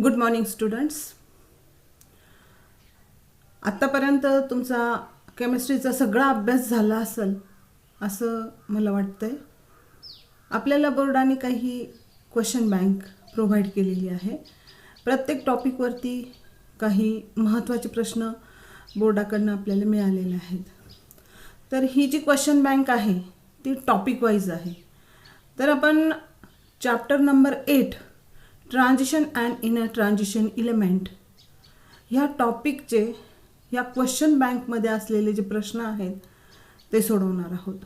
Good morning students. आत्तापर्यंत तुमचा केमिस्ट्रीचा सगळा अभ्यास झाला असेल असं मला वाटतंय. आपल्याला बोर्डाने काही क्वेश्चन बँक प्रोव्हाइड केलेली आहे. प्रत्येक टॉपिकवरती काही महत्त्वाचे प्रश्न बोर्डाकडनं आपल्याला मिळालेले आहेत. तर ही जी क्वेश्चन बँक आहे ती टॉपिक वाईज आहे. तर आपण chapter number 8 transition and inner transition element ह्या टॉपिकचे या क्वेश्चन बँकमध्ये असलेले जे प्रश्न आहेत ते सोडवणार आहोत.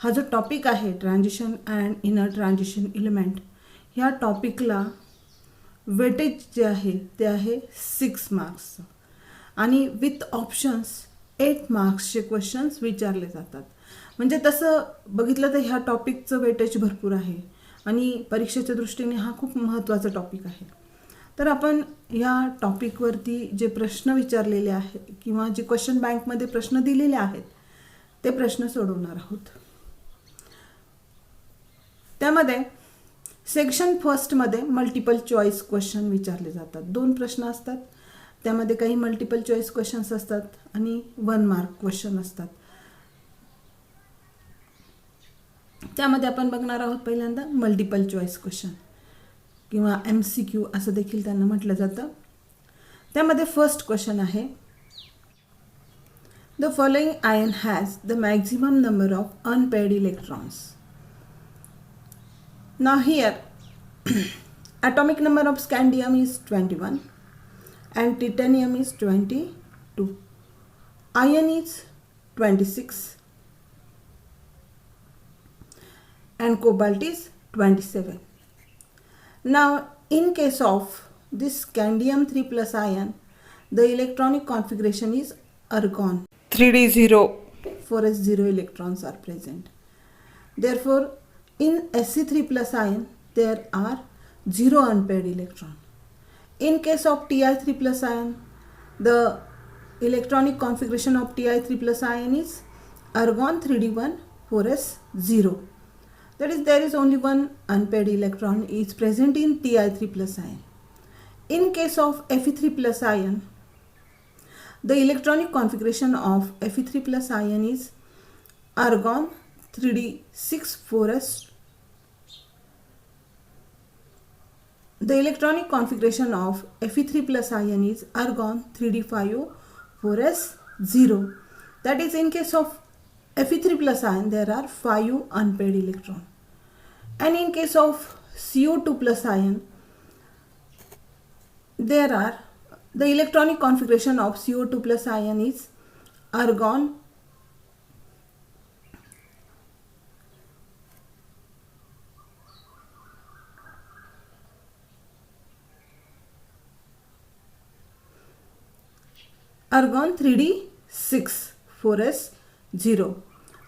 हा जो टॉपिक आहे transition and inner transition element ह्या टॉपिकला वेटेज जे आहे ते आहे 6 मार्क्स आणि विथ ऑप्शन्स 8 मार्क्सचे क्वेश्चन्स विचारले जातात. म्हणजे तसं बघितलं तर ह्या टॉपिकचं वेटेज भरपूर आहे आणि परीक्षेच्या दृष्टीने हा खूप महत्त्वाचा टॉपिक आहे. तर आपण या टॉपिकवरती जे प्रश्न विचारलेले आहेत किंवा जे क्वेश्चन बँकमध्ये प्रश्न दिलेले आहेत ते प्रश्न सोडवणार आहोत. त्यामध्ये सेक्शन फर्स्टमध्ये मल्टिपल चॉईस क्वेश्चन विचारले जातात. 2 प्रश्न असतात. त्यामध्ये काही मल्टिपल चॉईस क्वेश्चन्स असतात आणि 1 मार्क क्वेश्चन असतात. त्यामध्ये आपण बघणार आहोत पहिल्यांदा मल्टिपल चॉईस क्वेश्चन किंवा MCQ असं देखील त्यांना म्हटलं जातं. त्यामध्ये फर्स्ट क्वेश्चन आहे, the following ion has the maximum number of unpaired electrons. Now here atomic number of scandium is 21 and titanium is 22. Iron is 26 and cobalt is 27. Now in case of this scandium 3 plus ion, the electronic configuration is argon 3d0, 4s0 electrons are present. Therefore in Sc3 plus ion there are 0 unpaired electron. In case of Ti3 plus ion, the electronic configuration of Ti3 plus ion is argon 3d1, 4s0. That is, there is only one unpaired electron is present in Ti3 plus ion. In case of Fe3 plus ion, the electronic configuration of Fe3 plus ion is argon 3d6, 4s. The electronic configuration of Fe3 plus ion is argon 3d5, 4s0. That is, in case of Fe3 plus ion there are 5 unpaired electron. And in case of CO2 plus ion there are, the electronic configuration of CO2 plus ion is argon 3d6, 4s0.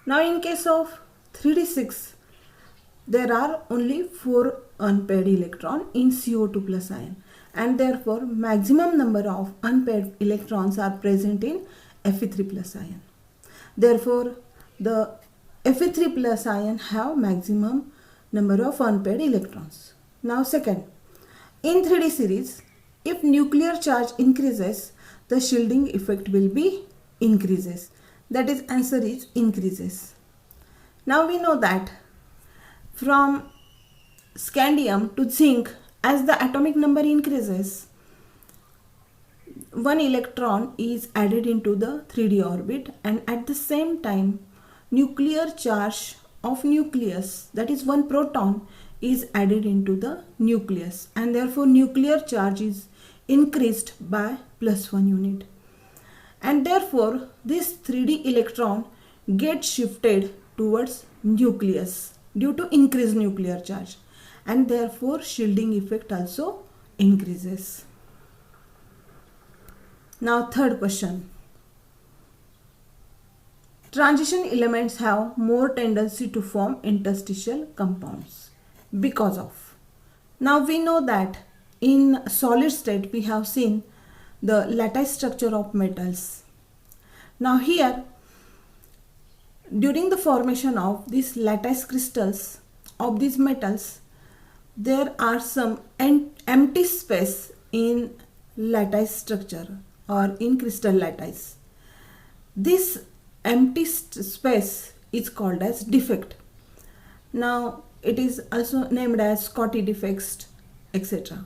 Now in case of 3d6 there are only 4 unpaired electron in CO2 plus ion and therefore maximum number of unpaired electrons are present in Fe3 plus ion. Therefore the Fe3 plus ion have maximum number of unpaired electrons. Now second, in 3d series if nuclear charge increases the shielding effect will be increases. That is, answer is increases. Now we know that from scandium to zinc, as the atomic number increases, 1 electron is added into the 3d orbit and at the same time nuclear charge of nucleus, that is 1 proton, is added into the nucleus and therefore nuclear charge is increased by +1 unit and therefore this 3d electron gets shifted towards nucleus due to increased nuclear charge and therefore shielding effect also increases. Now third question, transition elements have more tendency to form interstitial compounds because of. Now we know that in solid state we have seen the lattice structure of metals. Now here during the formation of these lattice crystals of these metals there are some empty space in lattice structure or in crystal lattice. This empty space is called as defect. Now it is also named as Scotty defects, etc.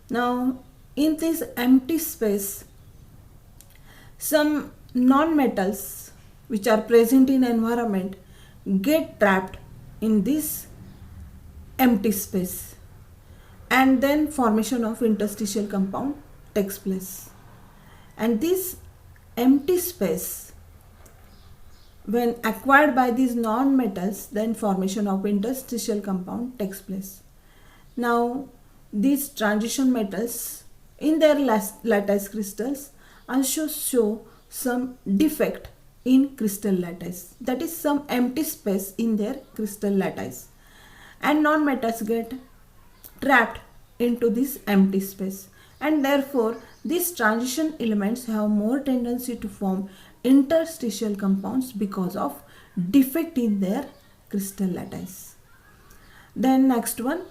Now in this empty space, some non-metals which are present in environment get trapped in this empty space, and then formation of interstitial compound takes place. And this empty space, when acquired by these non-metals, then formation of interstitial compound takes place. Now these transition metals in their lattice crystals also show some defect in crystal lattice, that is some empty space in their crystal lattice, and non-metals get trapped into this empty space, and therefore these transition elements have more tendency to form interstitial compounds because of defect in their crystal lattice. Then next one,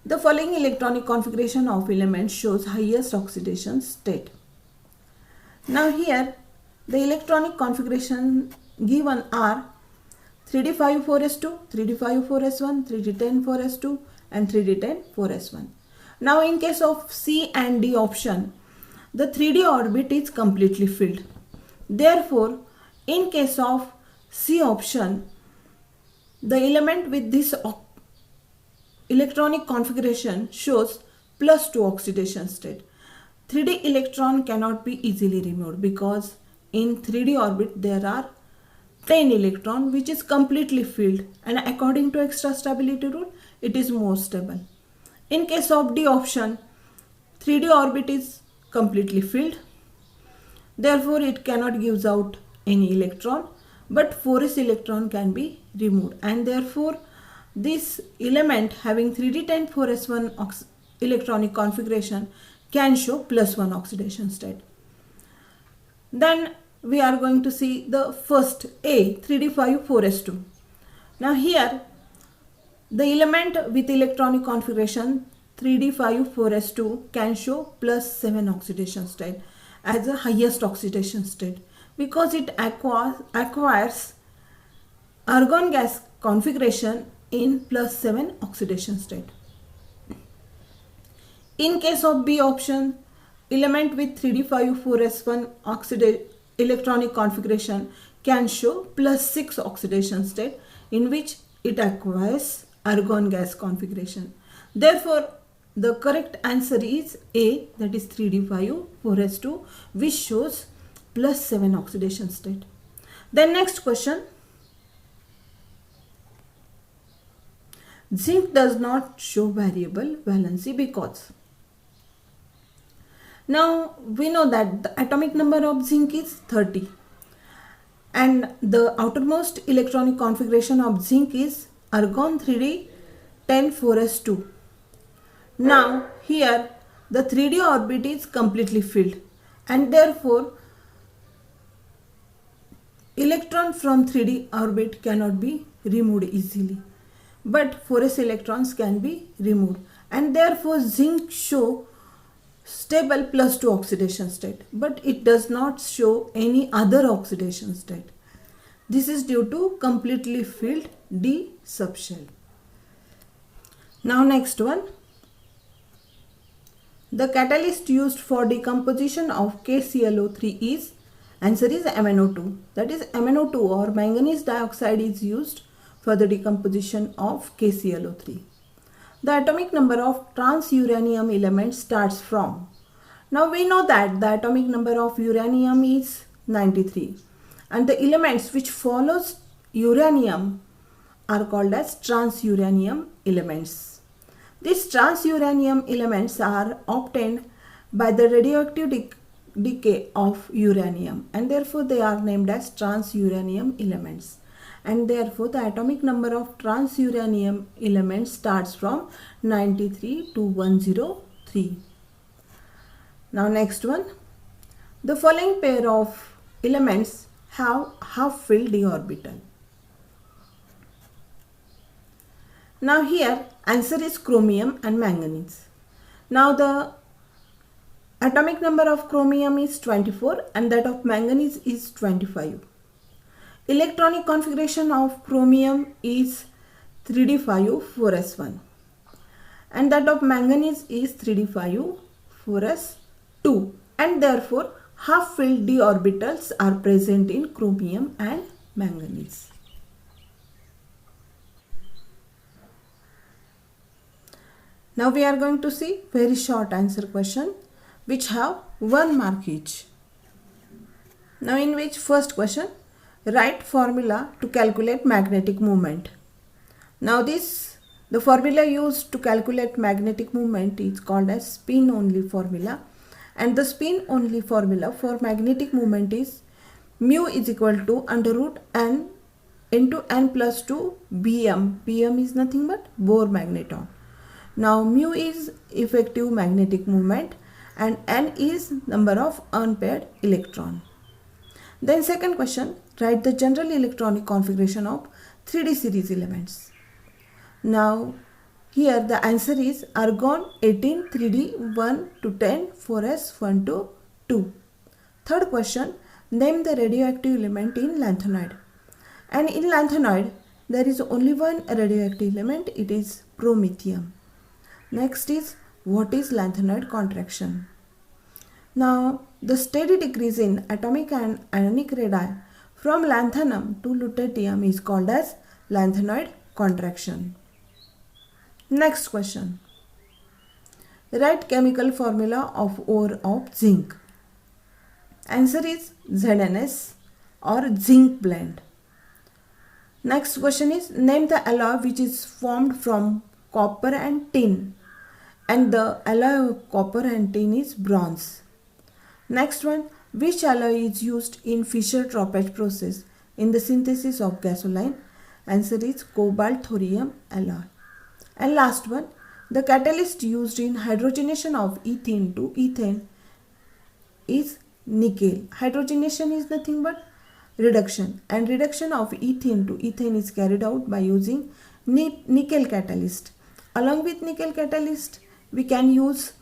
the following electronic configuration of elements shows highest oxidation state. Now here the electronic configuration given are 3d5 4s2, 3d5 4s1, 3d10 4s2 and 3d10 4s1. Now in case of C and D option, the 3d orbit is completely filled. Therefore in case of C option, the element with this electronic configuration shows +2 oxidation state. 3d electron cannot be easily removed because in 3d orbit there are 10 electron which is completely filled, and according to extra stability rule it is more stable. In case of D option, 3d orbit is completely filled, therefore it cannot give out any electron, but 4s electron can be removed, and therefore this element having 3d10 4s1 electronic configuration can show +1 oxidation state. Then we are going to see the first A, 3d5 4s2. Now here the element with electronic configuration 3d5 4s2 can show +7 oxidation state as the highest oxidation state because it acquires argon gas configuration in +7 oxidation state. In case of B option, element with 3d5 4s1 electronic configuration can show +6 oxidation state in which it acquires argon gas configuration. Therefore the correct answer is A, that is 3d5 4s2, which shows +7 oxidation state. Then next question, zinc does not show variable valency because. Now we know that the atomic number of zinc is 30 and the outermost electronic configuration of zinc is argon 3d 10 4s2. Now here the 3d orbit is completely filled and therefore electron from 3d orbit cannot be removed easily, but 4s electrons can be removed, and therefore zinc show stable +2 oxidation state, but it does not show any other oxidation state. This is due to completely filled D subshell. Now next one, the catalyst used for decomposition of KClO3 is, answer is MnO2, that is MnO2 or manganese dioxide is used for the decomposition of KClO3. The atomic number of transuranium elements starts from. Now we know that the atomic number of uranium is 93 and the elements which follows uranium are called as transuranium elements. These transuranium elements are obtained by the radioactive decay of uranium and therefore they are named as transuranium elements. And therefore the atomic number of transuranium elements starts from 93 to 103. Now next one, the following pair of elements have half-filled d orbital. Now here answer is chromium and manganese. Now the atomic number of chromium is 24 and that of manganese is 25. Electronic configuration of chromium is 3d5 4s1 and that of manganese is 3d5 4s2, and therefore half filled d orbitals are present in chromium and manganese. Now we are going to see very short answer question which have 1 mark each. Now in which first question, write formula to calculate magnetic moment. Now the formula used to calculate magnetic moment is called as spin only formula, and the spin only formula for magnetic moment is mu is equal to under root n into n plus 2 bm. Bm is nothing but Bohr magneton. Now mu is effective magnetic moment and n is number of unpaired electron. Then second question, write the general electronic configuration of 3D series elements. Now here the answer is argon 18 3D 1 to 10 4s 1 to 2. Third question, name the radioactive element in lanthanide. And in lanthanide there is only one radioactive element, it is promethium. Next is, what is lanthanide contraction? Now the steady decrease in atomic and ionic radii from lanthanum to lutetium is called as lanthanide contraction. Next question, write chemical formula of ore of zinc. Answer is ZnS or zinc blend. Next question is, name the alloy which is formed from copper and tin, and the alloy of copper and tin is bronze. Next one, which alloy is used in Fischer-Tropsch process in the synthesis of gasoline? Answer is cobalt thorium alloy. And last one, the catalyst used in hydrogenation of ethene to ethane is nickel. Hydrogenation is nothing but reduction, and reduction of ethene to ethane is carried out by using nickel catalyst. Along with nickel catalyst we can use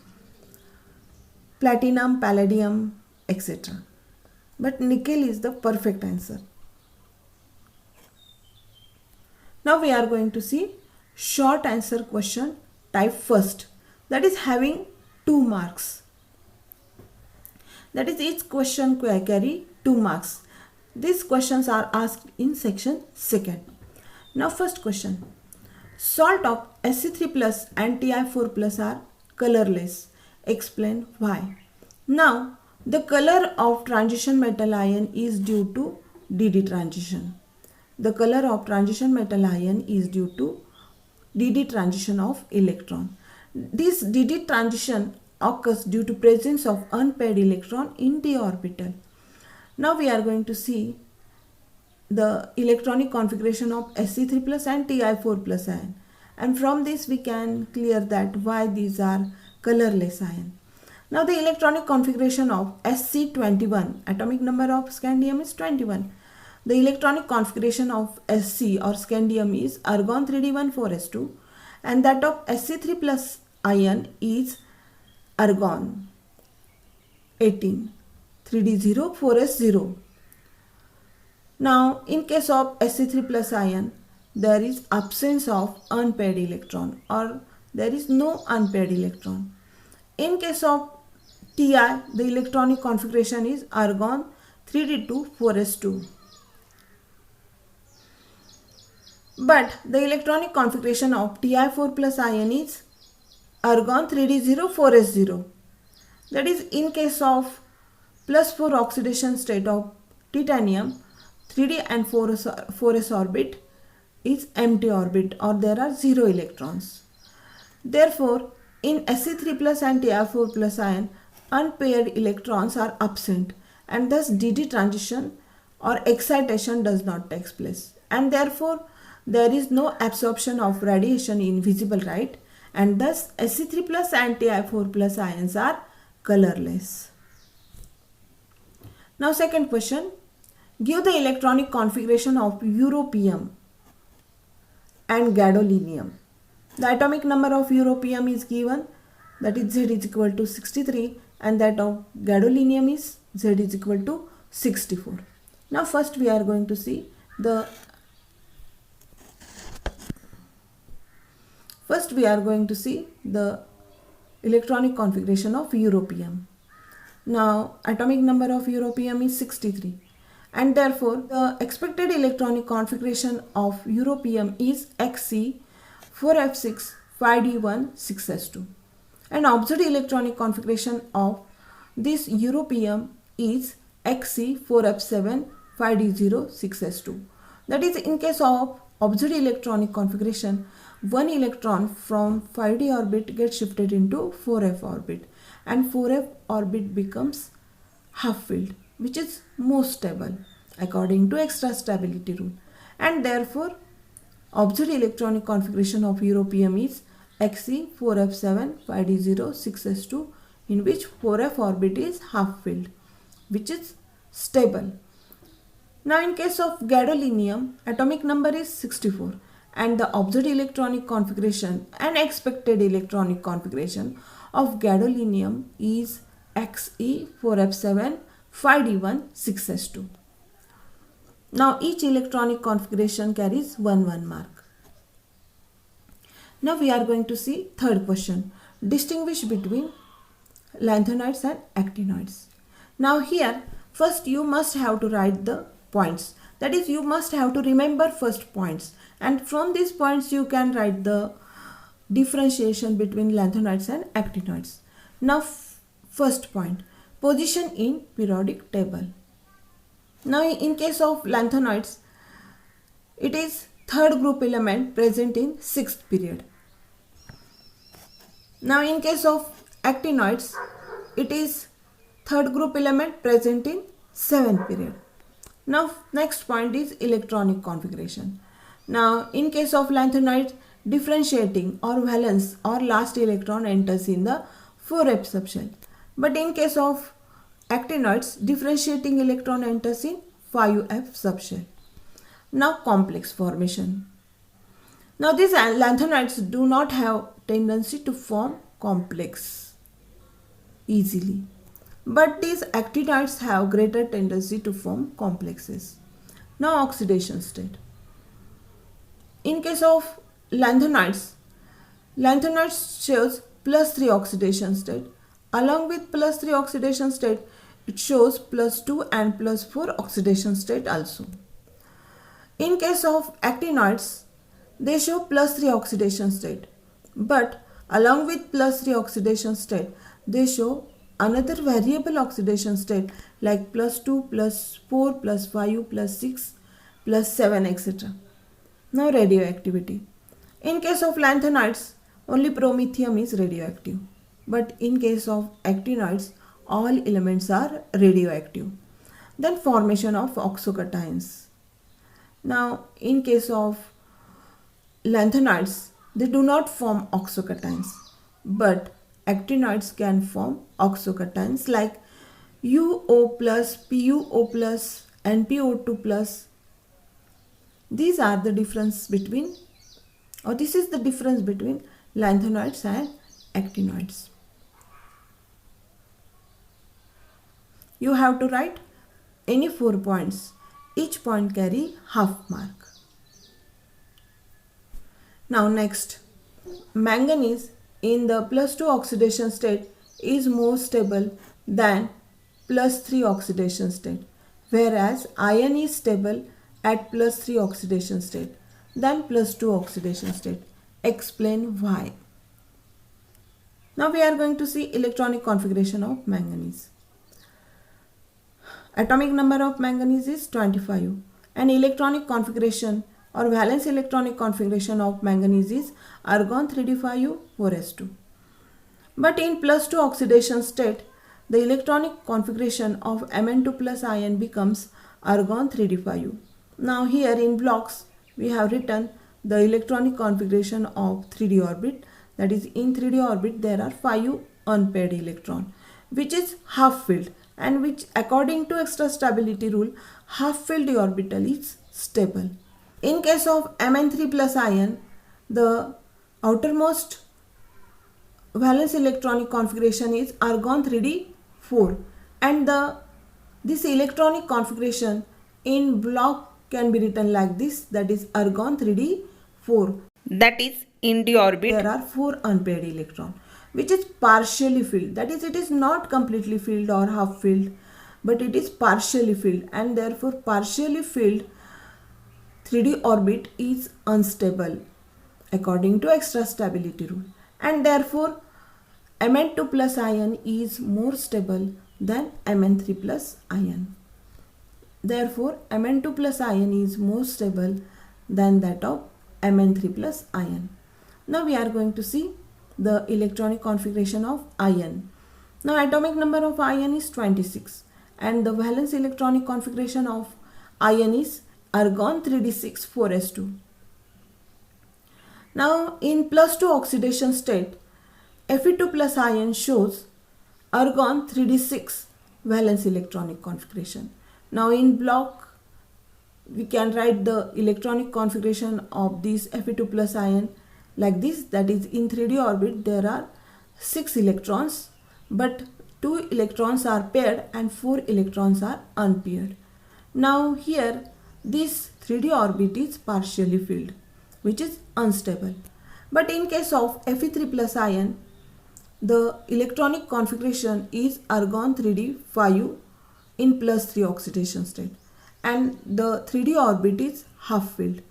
platinum, palladium, etc. But nickel is the perfect answer. Now we are going to see short answer question type first, that is having 2 marks. That is, each question carry 2 marks. These questions are asked in section 2nd. Now first question, salt of Sc3 plus and Ti4 plus are colorless. Explain why. Now the color of transition metal ion is due to DD transition. The color of transition metal ion is due to DD transition of electron. This DD transition occurs due to presence of unpaired electron in d orbital. Now we are going to see the electronic configuration of Sc3 plus and Ti4 plus ion, and from this we can clear that why these are colorless ion. Now the electronic configuration of Sc21, atomic number of scandium is 21. The electronic configuration of Sc or scandium is argon 3d1 4s2, and that of Sc3 plus ion is argon 18 3d0 4s0. Now in case of Sc3 plus ion there is absence of unpaired electron, or there is no unpaired electron. In case of Ti, the electronic configuration is argon 3d2 4s2. But the electronic configuration of Ti4 plus ion is argon 3d0 4s0. That is, in case of +4 oxidation state of titanium, 3d and 4s orbit is empty orbit, or there are 0 electrons. Therefore, in Sc3 plus and Ti4 plus ion, unpaired electrons are absent, and thus DD transition or excitation does not take place, and therefore there is no absorption of radiation in visible light, and thus Sc3 plus and Ti4 plus ions are colorless. Now second question, give the electronic configuration of europium and gadolinium. The atomic number of europium is given, that is Z is equal to 63, and that of gadolinium is Z is equal to 64. Now first we are going to see the electronic configuration of europium. Now atomic number of europium is 63, and therefore the expected electronic configuration of europium is Xc 4f6 5d1 6s2, and observed electronic configuration of this europium is Xc 4f7 5d0 6s2. That is, in case of observed electronic configuration, one electron from 5d orbit gets shifted into 4f orbit, and 4f orbit becomes half filled, which is most stable according to extra stability rule, and therefore observed electronic configuration of europium is Xc 4f7 5d0 6s2, in which 4f orbit is half filled, which is stable. Now in case of gadolinium, atomic number is 64, and the observed electronic configuration and expected electronic configuration of gadolinium is Xe 4f7 5d1 6s2. Now each electronic configuration carries 1 mark. Now we are going to see third question. Distinguish between lanthanides and actinides. Now here first you must have to write the points. That is, you must have to remember first points, and from these points you can write the differentiation between lanthanides and actinides. Now first point, position in periodic table. Now in case of lanthanides, it is third group element present in 6th period. Now in case of actinoids, it is third group element present in 7th period. Now next point is electronic configuration. Now in case of lanthanides, differentiating or valence or last electron enters in the 4f subshell, but in case of actinoids, differentiating electron enters in 5f subshell. Now complex formation. Now these lanthanides do not have tendency to form complex easily, but these actinides have greater tendency to form complexes. Now oxidation state. In case of lanthanides shows +3 oxidation state. Along with +3 oxidation state, it shows +2 and +4 oxidation state also. In case of actinoids, they show +3 oxidation state, but along with +3 oxidation state, they show another variable oxidation state like +2, +4, +5, +6, +7, etc. Now radioactivity. In case of lanthanides, only promethium is radioactive, but in case of actinoids, all elements are radioactive. Then formation of oxocations. Now in case of lanthanides, they do not form oxocations, but actinoids can form oxocations like UO+, PuO+, and PO2+. These are the difference between, or this is the difference between lanthanoids and actinoids. You have to write any 4 points. Each point carry half mark. Now next, manganese in the +2 oxidation state is more stable than +3 oxidation state, whereas iron is stable at +3 oxidation state than +2 oxidation state. Explain why. Now we are going to see electronic configuration of manganese. Atomic number of manganese is 25, and electronic configuration or valence electronic configuration of manganese is argon 3d5 4s2. But in +2 oxidation state, the electronic configuration of Mn2 plus ion becomes argon 3d5. Now here in blocks we have written the electronic configuration of 3d orbit. That is, in 3d orbit there are 5 unpaired electron, which is half filled, and which according to extra stability rule, half filled orbital is stable. In case of Mn3 plus ion, the outermost valence electronic configuration is argon 3d4, and this electronic configuration in block can be written like this, that is argon 3d4. That is in the orbit. There are 4 unpaired electron which is partially filled, that is it is not completely filled or half filled, but it is partially filled, and therefore partially filled 3d orbit is unstable according to extra stability rule, and therefore Mn2 plus ion is more stable than Mn3 plus ion. Therefore Mn2 plus ion is more stable than that of Mn3 plus ion. Now we are going to see the electronic configuration of ion. Now atomic number of ion is 26, and the valence electronic configuration of ion is argon 3d6 4s2. Now in plus 2 oxidation state, Fe2 plus ion shows argon 3d6 valence electronic configuration. Now in block we can write the electronic configuration of this Fe2 plus ion like this, that is in 3d orbit there are 6 electrons, but 2 electrons are paired and 4 electrons are unpaired. Now here this 3d orbit is partially filled, which is unstable, but in case of Fe3 plus ion the electronic configuration is argon 3d5 in plus 3 oxidation state, and the 3d orbit is half filled.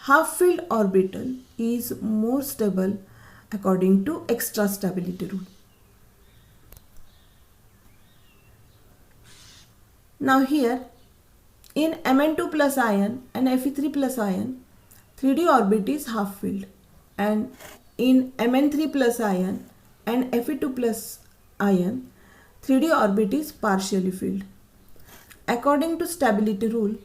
Half filled orbital is more stable according to extra stability rule. Now here in Mn2 plus ion and Fe3 plus ion 3d orbit is half filled, and in Mn3 plus ion and Fe2 plus ion 3d orbit is partially filled. According to stability rule,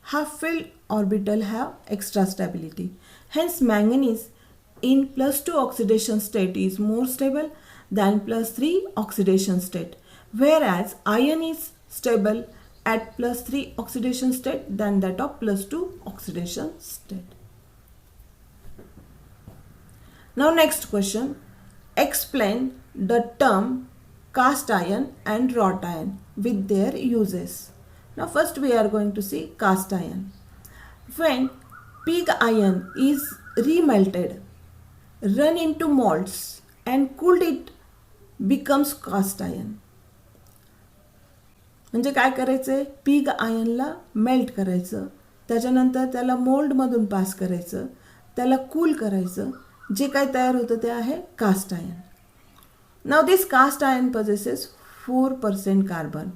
half filled orbital have extra stability. Hence manganese in plus 2 oxidation state is more stable than plus 3 oxidation state, whereas iron is stable at plus 3 oxidation state than that of plus 2 oxidation state. Now next question, explain the term cast iron and wrought iron with their uses. Now first we are going to see cast iron. When pig iron is remelted, run into molds and cooled, it becomes cast iron. म्हणजे काय करायचं, pig आयनला melt करायचं, त्याच्यानंतर त्याला मोल्डमधून पास करायचं, त्याला cool करायचं, जे काय तयार होतं ते आहे cast iron. Now this cast iron possesses 4% carbon.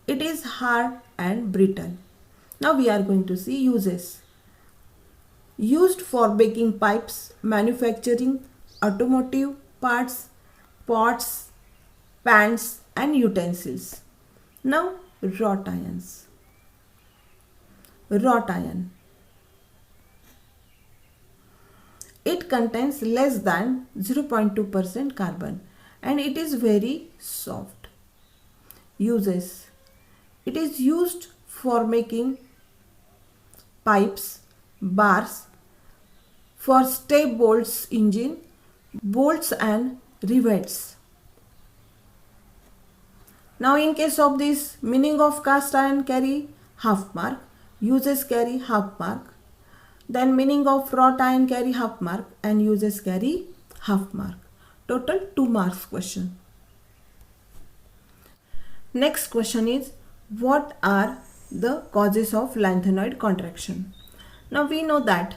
It is hard and brittle. Now we are going to see uses. Used for baking pipes, manufacturing automotive parts, pots, pans and utensils. Now wrought irons. Wrought iron. It contains less than 0.2% carbon and it is very soft. Uses. It is used for making pipes, bars, for step bolts engine, bolts and rivets. Now in case of this, meaning of cast iron carry half mark, uses carry half mark, then meaning of wrought iron carry half mark and uses carry half mark. Total 2 marks question. Next question is, what are the causes of lanthanoid contraction? Now we know that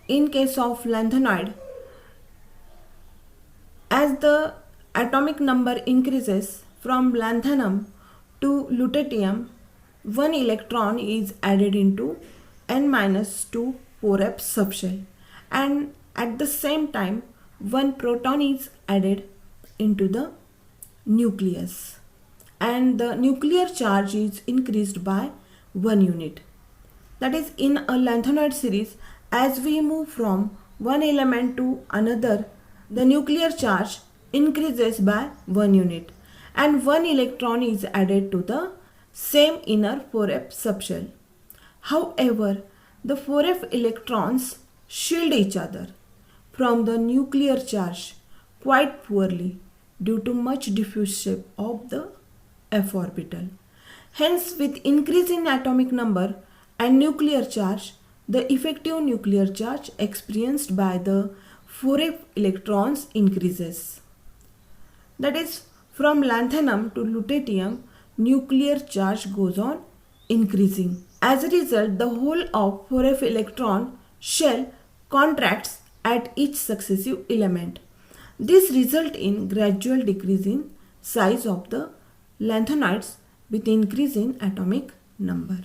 in case of lanthanoid, as the atomic number increases from lanthanum to lutetium, 1 electron is added into N-2 4f subshell, and at the same time 1 proton is added into the nucleus, and the nuclear charge is increased by 1 unit. That is, in a lanthanoid series, as we move from one element to another, the nuclear charge increases by 1 unit and 1 electron is added to the same inner 4f subshell. However, the 4f electrons shield each other from the nuclear charge quite poorly due to much diffuse shape of the f orbital. Hence, with increase in atomic number and nuclear charge, the effective nuclear charge experienced by the 4f electrons increases. That is, from lanthanum to lutetium, nuclear charge goes on increasing. As a result, the whole of 4f electron shell contracts at each successive element. This results in gradual decrease in size of the lanthanides with increase in atomic number.